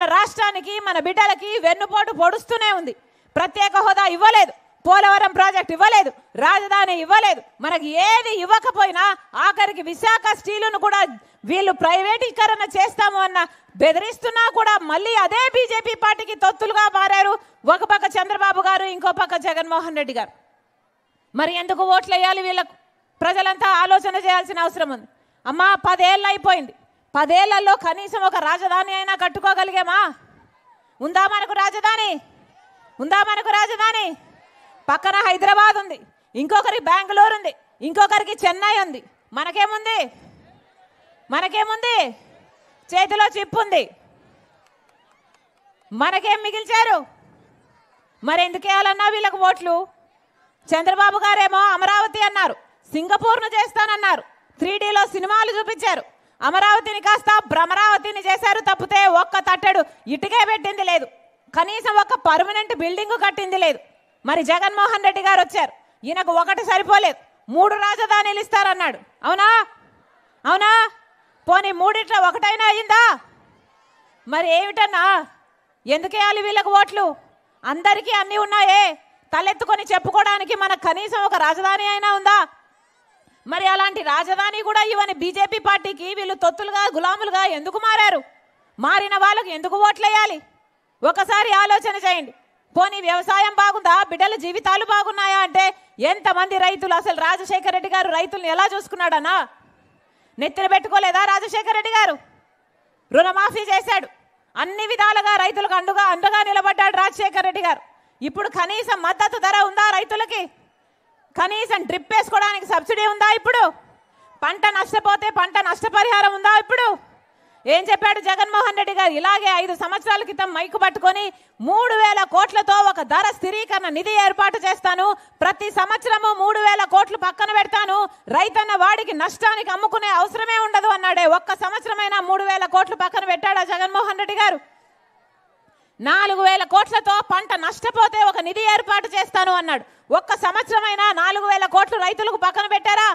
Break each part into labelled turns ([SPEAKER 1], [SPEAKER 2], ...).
[SPEAKER 1] రాష్ట్రానికి మన బిడ్డలకి వెన్నుపోటు పొడుస్తూనే ఉంది. ప్రత్యేక హోదా ఇవ్వలేదు, పోలవరం ప్రాజెక్ట్ ఇవ్వలేదు, రాజధాని ఇవ్వలేదు. మనకి ఏది ఇవ్వకపోయినా ఆఖరికి విశాఖ స్టీలును కూడా వీళ్ళు ప్రైవేటీకరణ చేస్తాము అన్న బెదిరిస్తున్నా కూడా మళ్ళీ అదే బీజేపీ పార్టీకి తొత్తులుగా మారారు. ఒక పక్క చంద్రబాబు గారు, ఇంకో పక్క జగన్మోహన్ రెడ్డి గారు. మరి ఎందుకు ఓట్లు వేయాలి వీళ్ళకు? ప్రజలంతా ఆలోచన చేయాల్సిన అవసరం ఉంది. అమ్మా 10 ఏళ్ళు అయిపోయింది. 10 ఏళ్లలో కనీసం ఒక రాజధాని అయినా కట్టుకోగలిగామా? ఉందా మనకు రాజధాని? ఉందా మనకు రాజధాని? పక్కన హైదరాబాద్ ఉంది, ఇంకొకరికి బెంగళూరు ఉంది, ఇంకొకరికి చెన్నై ఉంది. మనకేముంది? మనకేముంది? చేతిలో చిప్పు ఉంది. మనకేం మిగిల్చారు? మరి ఎందుకు వేయాలన్నా వీళ్ళకు ఓట్లు? చంద్రబాబు గారేమో అమరావతి అన్నారు, సింగపూర్ను చేస్తానన్నారు, 3Dలో సినిమాలు చూపించారు. అమరావతిని కాస్త భ్రమరావతిని చేశారు తప్పితే ఒక్క తట్టడు ఇటుకే పెట్టింది లేదు, కనీసం ఒక్క పర్మనెంట్ బిల్డింగ్ కట్టింది లేదు. మరి జగన్మోహన్ రెడ్డి గారు వచ్చారు, ఈయనకు ఒకటి సరిపోలేదు, 3 రాజధానులు ఇస్తారన్నాడు. అవునా? అవునా? పోనీ 3 ఒకటైనా అయిందా? మరి ఏమిటన్నా? ఎందుకు వేయాలి వీళ్ళకు ఓట్లు? అందరికీ అన్నీ ఉన్నాయే, తలెత్తుకొని చెప్పుకోవడానికి మనకు కనీసం ఒక రాజధాని అయినా ఉందా? మరి అలాంటి రాజధాని కూడా ఇవన్నీ బీజేపీ పార్టీకి వీళ్ళు తొత్తులుగా గులాములుగా ఎందుకు మారారు? మారిన వాళ్ళకు ఎందుకు ఓట్లు వేయాలి? ఒకసారి ఆలోచన చేయండి. పోనీ వ్యవసాయం బాగుందా? బిడ్డల జీవితాలు బాగున్నాయా అంటే ఎంతమంది రైతులు? అసలు రాజశేఖర రెడ్డి గారు రైతులను ఎలా చూసుకున్నాడన్నా? నెత్తిన పెట్టుకోలేదా రాజశేఖర రెడ్డి గారు? రుణమాఫీ చేశాడు, అన్ని విధాలుగా రైతులకు అండగా నిలబడ్డాడు రాజశేఖర రెడ్డి గారు. ఇప్పుడు కనీసం మద్దతు ధర ఉందా రైతులకి? కనీసం డ్రిప్ వేసుకోవడానికి సబ్సిడీ ఉందా? ఇప్పుడు పంట నష్టపోతే పంట నష్టపరిహారం ఉందా? ఇప్పుడు ఏం చెప్పాడు జగన్మోహన్ రెడ్డి గారు? ఇలాగే 5 సంవత్సరాల క్రితం మైకు పట్టుకొని 3000 కోట్లతో ఒక ధర స్థిరీకరణ నిధి ఏర్పాటు చేస్తాను, ప్రతి సంవత్సరము 3000 కోట్లు పక్కన పెడతాను, రైతన్న వాడికి నష్టానికి అమ్ముకునే అవసరమే ఉండదు అన్నాడే. ఒక్క సంవత్సరమైనా 3000 కోట్లు పక్కన పెట్టాడా జగన్మోహన్ రెడ్డి గారు? 4000 కోట్లతో పంట నష్టపోతే ఒక నిధి ఏర్పాటు చేస్తాను అన్నాడు. ఒక్క సంవత్సరమైనా 4000 కోట్లు రైతులకు పక్కన పెట్టారా?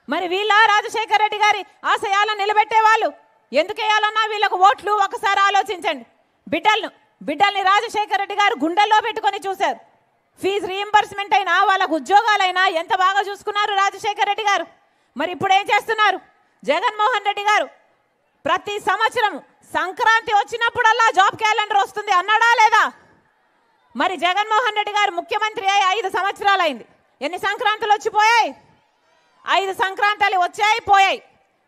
[SPEAKER 1] మరి వీళ్ళ రాజశేఖర రెడ్డి గారి ఆశయాలను నిలబెట్టే వాళ్ళు? ఎందుకు వేయాలన్నా వీళ్ళకు ఓట్లు? ఒకసారి ఆలోచించండి. బిడ్డల్ని రాజశేఖర రెడ్డి గారు గుండెల్లో పెట్టుకొని చూశారు. ఫీజు రీయింబర్స్మెంట్ అయినా, వాళ్ళకు ఉద్యోగాలైనా ఎంత బాగా చూసుకున్నారు రాజశేఖర రెడ్డి గారు. మరి ఇప్పుడు ఏం చేస్తున్నారు జగన్మోహన్ రెడ్డి గారు? ప్రతి సంవత్సరం సంక్రాంతి వచ్చినప్పుడల్లా జాబ్ క్యాలెండర్ వస్తుంది అన్నాడా లేదా? మరి జగన్మోహన్ రెడ్డి గారు ముఖ్యమంత్రి అయి 5 సంవత్సరాలు అయింది. ఎన్ని సంక్రాంతులు వచ్చిపోయాయి? 5 సంక్రాంతులు వచ్చాయి పోయాయి.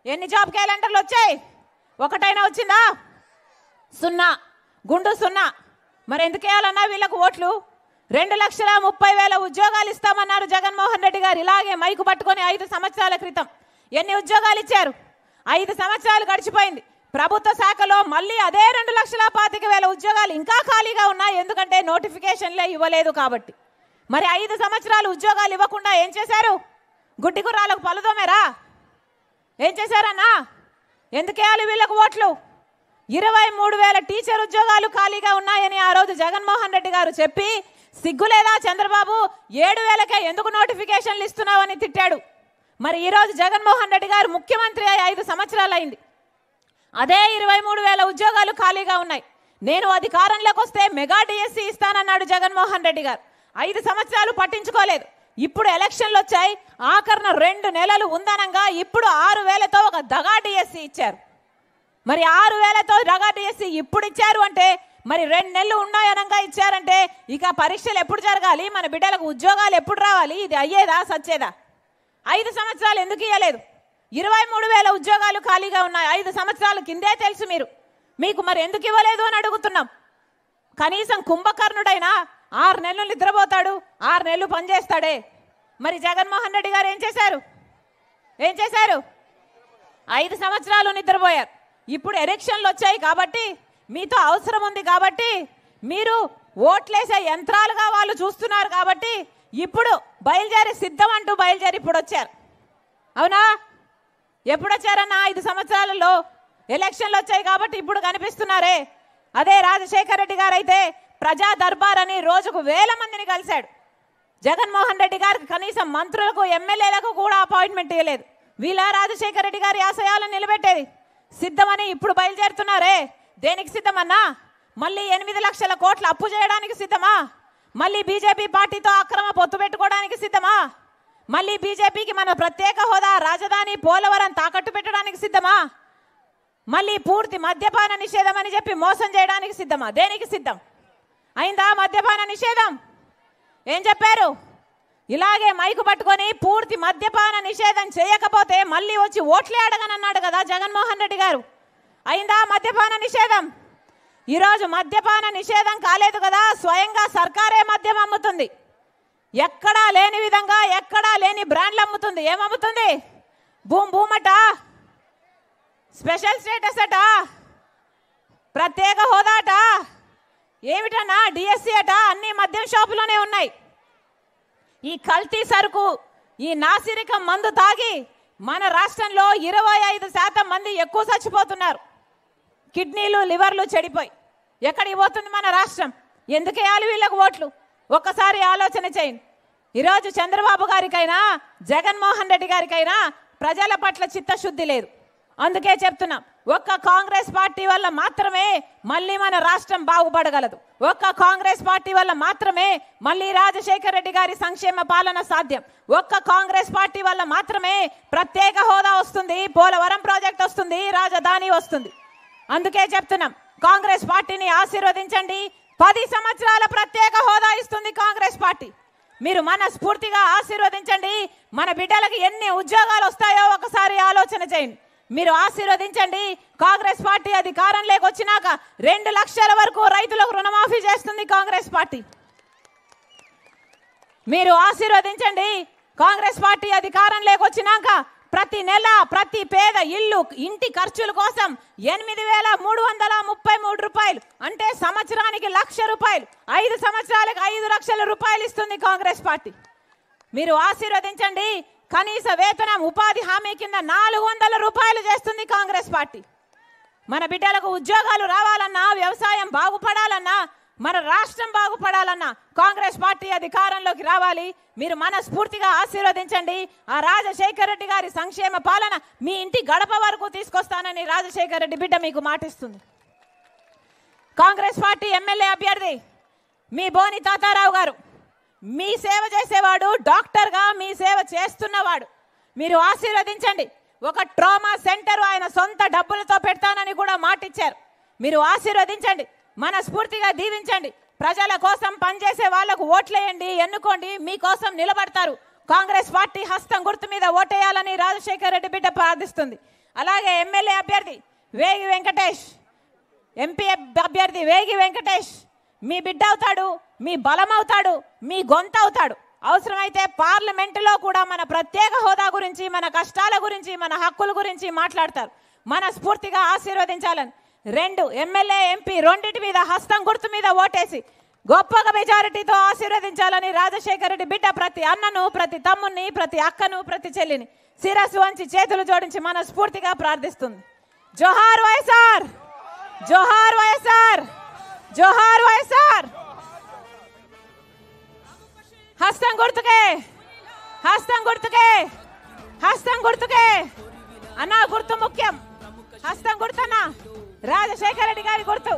[SPEAKER 1] ఎన్ని జాబ్ క్యాలెండర్లు వచ్చాయి? ఒకటైనా వచ్చిందా? 0, గుండు 0. మరి ఎందుకు వేయాలన్నా వీళ్ళకు ఓట్లు? 2,30,000 ఉద్యోగాలు ఇస్తామన్నారు జగన్మోహన్ రెడ్డి గారు ఇలాగే మైకు పట్టుకొని 5 సంవత్సరాల క్రితం. ఎన్ని ఉద్యోగాలు ఇచ్చారు? 5 సంవత్సరాలు గడిచిపోయింది. ప్రభుత్వ శాఖలో మళ్ళీ అదే 2,25,000 ఉద్యోగాలు ఇంకా ఖాళీగా ఉన్నాయి, ఎందుకంటే నోటిఫికేషన్లే ఇవ్వలేదు కాబట్టి. మరి 5 సంవత్సరాలు ఉద్యోగాలు ఇవ్వకుండా ఏం చేశారు? గుడ్డి గుర్రాలకు పలుదోమేరా? ఏం చేశారన్నా? ఎందుకు వేయాలి వీళ్ళకు ఓట్లు? 23,000 టీచర్ ఉద్యోగాలు ఖాళీగా ఉన్నాయని ఆ రోజు జగన్మోహన్ రెడ్డి గారు చెప్పి, సిగ్గులేదా చంద్రబాబు 7,000కే ఎందుకు నోటిఫికేషన్లు ఇస్తున్నావని తిట్టాడు. మరి ఈరోజు జగన్మోహన్ రెడ్డి గారు ముఖ్యమంత్రి అయి 5 సంవత్సరాలు అయింది, అదే 23,000 ఉద్యోగాలు ఖాళీగా ఉన్నాయి. నేను అధికారంలోకి వస్తే మెగా డిఎస్సి ఇస్తానన్నాడు జగన్మోహన్ రెడ్డి గారు. 5 సంవత్సరాలు పట్టించుకోలేదు. ఇప్పుడు ఎలక్షన్లు వచ్చాయి, ఆఖరణ 2 నెలలు ఉందనంగా ఇప్పుడు 6,000తో ఒక దగా డిఎస్సి ఇచ్చారు. మరి 6,000తో దగా డిఎస్సి ఇప్పుడు ఇచ్చారు అంటే, మరి 2 నెలలు ఉన్నాయనంగా ఇచ్చారంటే ఇక పరీక్షలు ఎప్పుడు జరగాలి? మన బిడ్డలకు ఉద్యోగాలు ఎప్పుడు రావాలి? ఇది అయ్యేదా సచ్చేదా? 5 సంవత్సరాలు ఎందుకు ఇవ్వలేదు? 23,000 ఉద్యోగాలు ఖాళీగా ఉన్నాయి. 5 సంవత్సరాల కిందే తెలుసు మీకు మరి ఎందుకు ఇవ్వలేదు అని అడుగుతున్నాం. కనీసం కుంభకర్ణుడైనా 6 నెలలు నిద్రపోతాడు, 6 నెలలు పనిచేస్తాడే. మరి జగన్మోహన్ రెడ్డి గారు ఏం చేశారు? 5 సంవత్సరాలు నిద్రపోయారు. ఇప్పుడు ఎలక్షన్లు వచ్చాయి కాబట్టి, మీతో అవసరం ఉంది కాబట్టి, మీరు ఓట్లేసే యంత్రాలుగా వాళ్ళు చూస్తున్నారు కాబట్టి ఇప్పుడు బయలుదేరి సిద్ధం అంటూ బయలుదేరి ఇప్పుడు వచ్చారు. అవునా? ఎప్పుడు వచ్చారన్నా? 5 సంవత్సరాలలో ఎలక్షన్లు వచ్చాయి కాబట్టి ఇప్పుడు కనిపిస్తున్నారే. అదే రాజశేఖర రెడ్డి గారు అయితే ప్రజా దర్బార్ అని రోజుకు 1000 మందిని కలిశాడు. జగన్మోహన్ రెడ్డి గారికి కనీసం మంత్రులకు ఎమ్మెల్యేలకు కూడా అపాయింట్మెంట్ ఇవ్వలేదు. వీళ్ళ రాజశేఖర రెడ్డి గారి ఆశయాలను నిలబెట్టేది. సిద్ధమని ఇప్పుడు బయలుదేరుతున్నారే. దేనికి సిద్ధమన్నా? మళ్ళీ 8 లక్షల కోట్ల అప్పు చేయడానికి సిద్ధమా? మళ్ళీ బీజేపీ పార్టీతో అక్రమ పొత్తు పెట్టుకోవడానికి సిద్ధమా? మళ్ళీ బీజేపీకి మన ప్రత్యేక హోదా, రాజధాని, పోలవరం తాకట్టు పెట్టడానికి సిద్ధమా? మళ్ళీ పూర్తి మద్యపాన నిషేధం అని చెప్పి మోసం చేయడానికి సిద్ధమా? దేనికి సిద్ధం? అయిందా మద్యపాన నిషేధం? ఏం చెప్పారు? ఇలాగే మైకు పట్టుకొని పూర్తి మద్యపాన నిషేధం చేయకపోతే మళ్ళీ వచ్చి ఓట్లే అడగనన్నాడు కదా జగన్మోహన్ రెడ్డి గారు. అయిందా మద్యపాన నిషేధం? ఈరోజు మద్యపాన నిషేధం కాలేదు కదా, స్వయంగా సర్కారే మద్యం అమ్ముతుంది. ఎక్కడా లేని విధంగా, ఎక్కడా లేని బ్రాండ్లు అమ్ముతుంది. ఏమమ్ముతుంది? భూమట, స్పెషల్ స్టేటస్ అట, ప్రత్యేక హోదా అట, ఏమిటన్నా డిఎస్సి అట, అన్ని మద్యం షాపులోనే ఉన్నాయి. ఈ కల్తీ సరుకు, ఈ నాసిరకం మందు తాగి మన రాష్ట్రంలో 25% మంది ఎక్కువ చచ్చిపోతున్నారు. కిడ్నీలు, లివర్లు చెడిపోయి ఎక్కడికి పోతుంది మన రాష్ట్రం? ఎందుకేయాలి వీళ్ళకు ఓట్లు? ఒక్కసారి ఆలోచన చేయండి. ఈరోజు చంద్రబాబు గారికైనా జగన్మోహన్ రెడ్డి గారికైనా ప్రజల పట్ల చిత్తశుద్ధి లేదు. అందుకే చెప్తున్నాం, ఒక్క కాంగ్రెస్ పార్టీ వల్ల మాత్రమే మళ్ళీ మన రాష్ట్రం బాగుపడగలదు. ఒక్క కాంగ్రెస్ పార్టీ వల్ల మాత్రమే మళ్ళీ రాజశేఖర రెడ్డి గారి సంక్షేమ పాలన సాధ్యం. ఒక్క కాంగ్రెస్ పార్టీ వల్ల మాత్రమే ప్రత్యేక హోదా వస్తుంది, పోలవరం ప్రాజెక్ట్ వస్తుంది, రాజధాని వస్తుంది. అందుకే చెప్తున్నాం, కాంగ్రెస్ పార్టీని ఆశీర్వదించండి. 10 సంవత్సరాల ప్రత్యేక హోదా ఇస్తుంది కాంగ్రెస్ పార్టీ. మీరు మనస్ఫూర్తిగా ఆశీర్వదించండి. మన బిడ్డలకు ఎన్ని ఉద్యోగాలు వస్తాయో ఒకసారి ఆలోచన చేయండి. మీరు ఆశీర్వదించండి. కాంగ్రెస్ పార్టీ అధికారంలోకి వచ్చినాక 2 లక్షల వరకు రైతులకు రుణమాఫీ చేస్తుంది కాంగ్రెస్ పార్టీ. మీరు ఆశీర్వదించండి. కాంగ్రెస్ పార్టీ అధికారంలోకి వచ్చినాక ప్రతి నెల ప్రతి పేద ఇంటి ఖర్చుల కోసం 8,333 రూపాయలు, అంటే సంవత్సరానికి 1,00,000 రూపాయలు, 5 సంవత్సరాలకు 5 లక్షల రూపాయలు ఇస్తుంది కాంగ్రెస్ పార్టీ. మీరు ఆశీర్వదించండి. కనీస వేతనం ఉపాధి హామీ కింద 400 రూపాయలు చేస్తుంది కాంగ్రెస్ పార్టీ. మన బిడ్డలకు ఉద్యోగాలు రావాలన్నా, వ్యవసాయం బాగుపడాలన్నా, మన రాష్ట్రం బాగుపడాలన్నా కాంగ్రెస్ పార్టీ అధికారంలోకి రావాలి. మీరు మనస్ఫూర్తిగా ఆశీర్వదించండి. ఆ రాజశేఖర రెడ్డి గారి సంక్షేమ పాలన మీ ఇంటి గడప వరకు తీసుకొస్తానని రాజశేఖర రెడ్డి బిడ్డ మీకు మాటిస్తుంది. కాంగ్రెస్ పార్టీ ఎమ్మెల్యే అభ్యర్థి మీ బోని తాతారావు గారు, మీ సేవ చేసేవాడు, డాక్టర్గా మీ సేవ చేస్తున్నవాడు. మీరు ఆశీర్వదించండి. ఒక ట్రామా సెంటర్ ఆయన సొంత డబ్బులతో పెడతానని కూడా మాటిచ్చారు. మీరు ఆశీర్వదించండి, మనస్ఫూర్తిగా దీవించండి. ప్రజల కోసం పనిచేసే వాళ్లకు ఓట్లేయండి, ఎన్నుకోండి, మీకోసం నిలబడతారు. కాంగ్రెస్ పార్టీ హస్తం గుర్తు మీద ఓటేయాలని రాజశేఖర రెడ్డి బిడ్డ ప్రార్థిస్తుంది. అలాగే ఎమ్మెల్యే అభ్యర్థి వేగి వెంకటేష్, ఎంపీ అభ్యర్థి వేగి వెంకటేష్ మీ బిడ్డ అవుతాడు, మీ బలం అవుతాడు, మీ గొంతు అవుతాడు. అవసరమైతే పార్లమెంటులో కూడా మన ప్రత్యేక హోదా గురించి, మన కష్టాల గురించి, మన హక్కుల గురించి మాట్లాడతారు. మనస్ఫూర్తిగా ఆశీర్వదించాలని 2 ఎమ్మెల్యే, ఎంపీ రెండింటి మీద హస్తం గుర్తు మీద ఓటేసి గొప్పగా మెజారిటీతో ఆశీర్వదించాలని రాజశేఖర రెడ్డి బిడ్డ ప్రతి అన్నను, ప్రతి తమ్ముని, ప్రతి అక్కను, ప్రతి చెల్లిని శిరస్సు వంచి చేతులు జోడించి మనస్ఫూర్తిగా ప్రార్థిస్తుంది. జోహార్ వైఎస్ఆర్, జోహార్ వైఎస్ఆర్, జోహార్ వైఎస్ఆర్. హస్తం గుర్తుకే, హస్తం గుర్తుకే, హస్తం గుర్తుకే అన్నా. గుర్తు ముఖ్యం. హస్తం గుర్తన్నా రాజశేఖర రెడ్డి గారి గుర్తు.